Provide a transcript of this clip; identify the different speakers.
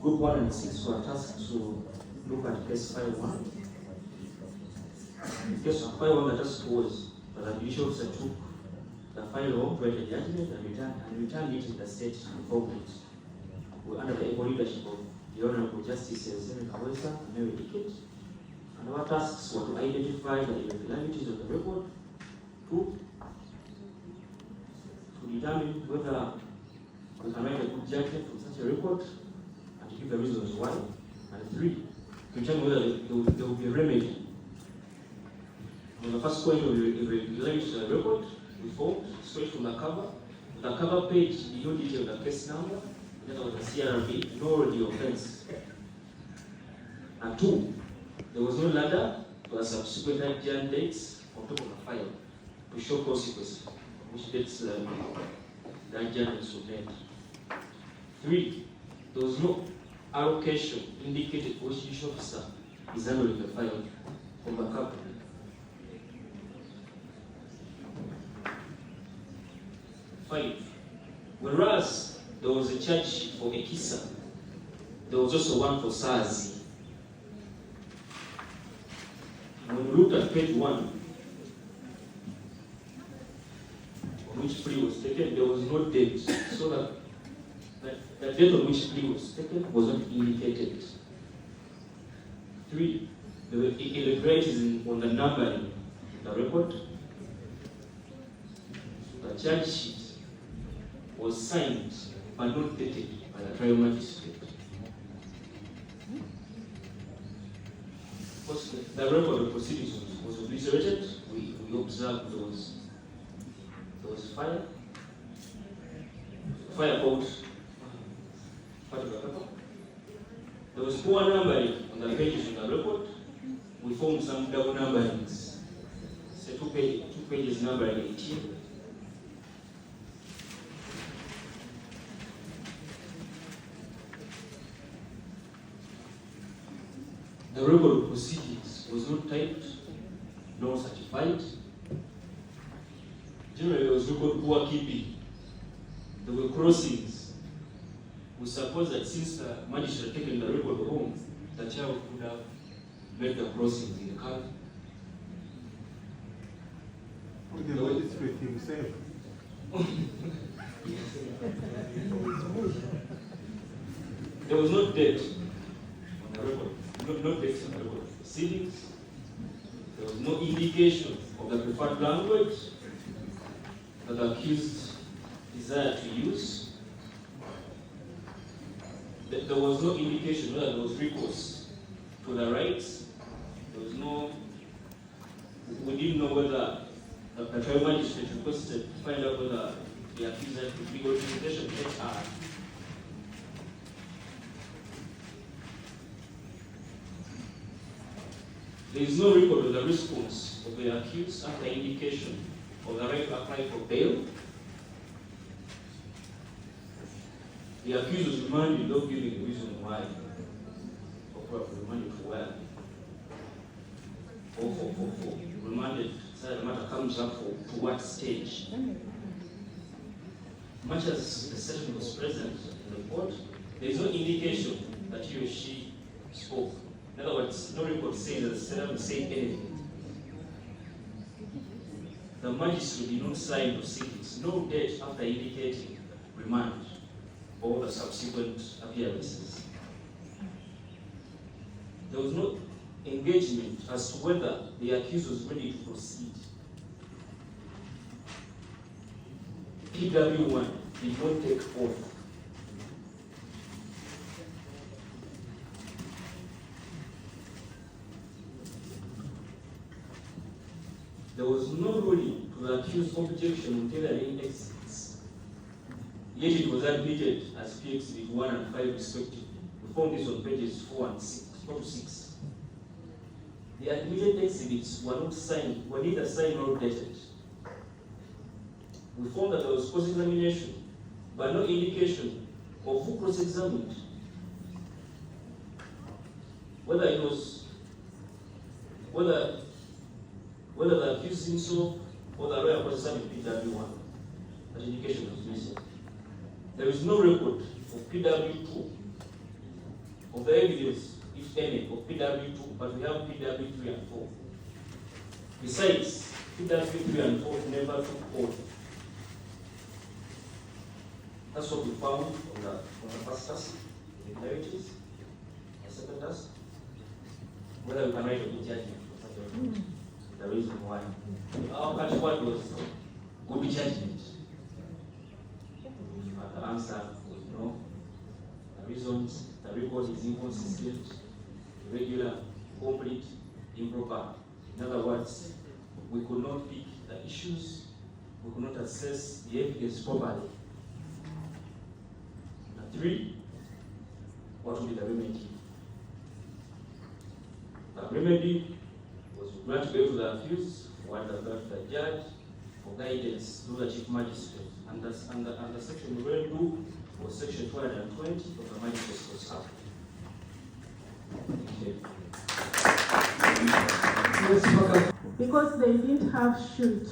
Speaker 1: Group 1 and 6 were tasked to look at case 5-1. In case 5-1, the task was that the judicial officer took the file home to write a judgment and returned it in the state involvement. Under the able leadership of the Honorable Justice Ssenyange Isaac Keith, and our tasks were to identify the irregularities of the record, to determine whether we can write a good judgment from such a record, and to give the reasons why, and 3, to determine whether there will be a remedy. On the first point of irregularities of the record, we formed straight from the cover. The cover page did not detail the case number, that was the CRB, nor the offense. And 2, there was no ladder for the subsequent adjourned dates on top of the file to show consequences, which dates the adjournments were made. 3, there was no allocation indicated for which judicial officer is handling the file from the cover. 5, whereas there was a charge for Ekisa, there was also one for Sazi. When we looked at page 1, on which plea was taken, there was no date, so that the date on which plea was taken was not indicated. 3, there were irregularities on the numbering of the record. The charge sheet was signed but not dated by the trial magistrate. Because the record of proceedings was obliterated, we observed there was fire caught part of the record. There was poor numbering on the pages of the record. We found some double numberings. So two pages numbering 18. The record of proceedings was not typed nor certified. Generally, there was record poor keeping. There were crossings. We suppose that since the magistrate had taken the record home, the child could have made the crossings in the car.
Speaker 2: The magistrate himself.
Speaker 1: There was no date on the record. No dates on the record of proceedings. There was no indication of the preferred language that the accused desired to use. There was no indication whether there was recourse to the rights. There was no. We didn't know whether the trial magistrate requested to find out whether the accused had legal representation HR. There is no record of the response of the accused after indication of the right to apply for bail. The accused was remanded without giving a reason why, or remanded for where, or for remanded, so the matter comes up to what stage. Much as the session was present in the court, there is no indication that he or she spoke. In other words, no record says that the senator said anything. The magistrate did not sign proceedings, no date after indicating remand or the subsequent appearances. There was no engagement as to whether the accused was ready to proceed. PW1 did not take oath. There was no ruling to the accused's objection on tailoring exits, yet it was admitted as PX 1 and 5 respectively. We found this on pages 4 to 6. The admitted exhibits were not signed, were neither signed nor dated. We found that there was cross-examination, but no indication of who cross-examined. Whether the accused himself or the lawyer cross-examined PW1, that indication was missing. There is no record of PW2 of the evidence, if any, of PW2, but we have PW3 and 4. Besides, PW3 and 4 never took order. That's what we found on the first task, the inheritance, the second task. Whether we can write a good judgment for such a the reason why. Our catchword was good judgment. The answer was no. The reasons, the record is inconsistent, irregular, incomplete, improper. In other words, we could not pick the issues, we could not assess the evidence properly. And 3, what would be the remedy? The remedy was to grant bail to the accused, or under the judge, for guidance through the chief magistrate. Under section 2 or section 220 of the Magistrates Court Act.
Speaker 3: Because they didn't have shoot.